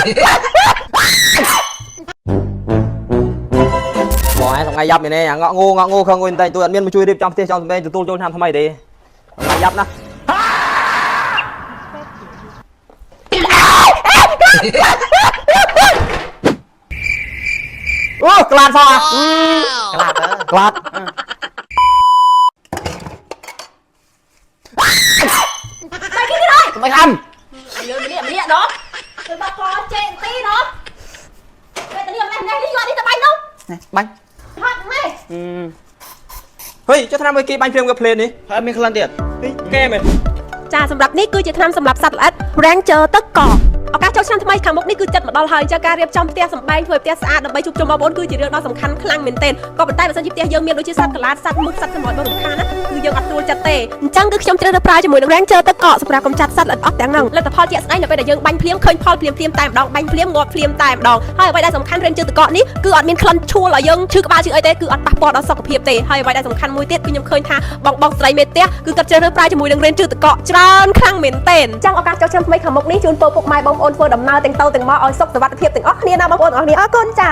บอกให้ทำไงยับอย่างนี้งองูkhông nguyên tay tôi ăn miên mà chui đi trong tia trong bên tôi cho làmทำไมดีทำไงยับนะโอ้กลาดฟอกกลาดไม่ทำ Giờ mình đi đó. Rồi bà con trên tí đó. Bây giờ đi này đi gọi đi tao bánh đâu. Này, bánh. Hoạt này. เฮ้ยจะทำเมื่อกี้บางเพลงกับเพลงนี้เฮ้ยมีคลันเดียดเฮ้ยแก้ไหม ចាសម្រាប់នេះគឺជាថ្នាំសម្រាប់សត្វល្អិត Ranger ទឹកកកឱកាសចូលឆ្នាំថ្មីខាងមុខនេះគឺចិត្តមកដល់ហើយចាការរៀបចំផ្ទះសម្បែងធ្វើផ្ទះស្អាតដើម្បីជួបជុំបងប្អូនគឺជារឿងដ៏សំខាន់ខ្លាំងមែនទែនក៏ប៉ុន្តែបើសិនជាផ្ទះយើងមានដូចជាសត្វកន្លាតសត្វមឹកសត្វខ្មោចបងរំខានណាគឺយើងអត់ស្រួលចិត្តទេអញ្ចឹងគឺខ្ញុំជ្រើសរើសប្រើជាមួយនឹង Ranger ទឹកកកសម្រាប់កម្ចាត់សត្វល្អិតអស់ទាំងហ្នឹងលទ្ធផលជាក់ស្ដែងនៅពេលដែលយើងបាញ់ភ្លាមឃើញផលភ្លាមតែម្ដងបាញ់ភ្លាមងាប់ភ្លាមតែម្ដងហើយអ្វីដែលសំខាន់ Ranger ទឹកកកនេះគឺអត់មានក្លិនឈ្ងុលឲ្យយើងឈឺក្បាលឈឺអីទេគឺអត់ប៉ះពាល់ដល់សុខភាពទេហើយអ្វីដែលសំខាន់មួយទៀតគឺខ្ញុំឃើញថាបងស្រីមេផ្ទះគឺគាត់ជ្រើសរើសប្រើជាមួយនឹង Ranger ទឹកកកច្រើនខ្លាំងមែនទែនអញ្ចឹងឱកាសចូលឆ្នាំថ្មីខាងមុខនេះជូនពរពុកម៉ែបងប្អូនធ្វើដំណើរទាំងទៅទាំងមកឲ្យសុខសុវត្ថិភាពទាំងអស់គ្នាណាបងប្អូនអរគុណចា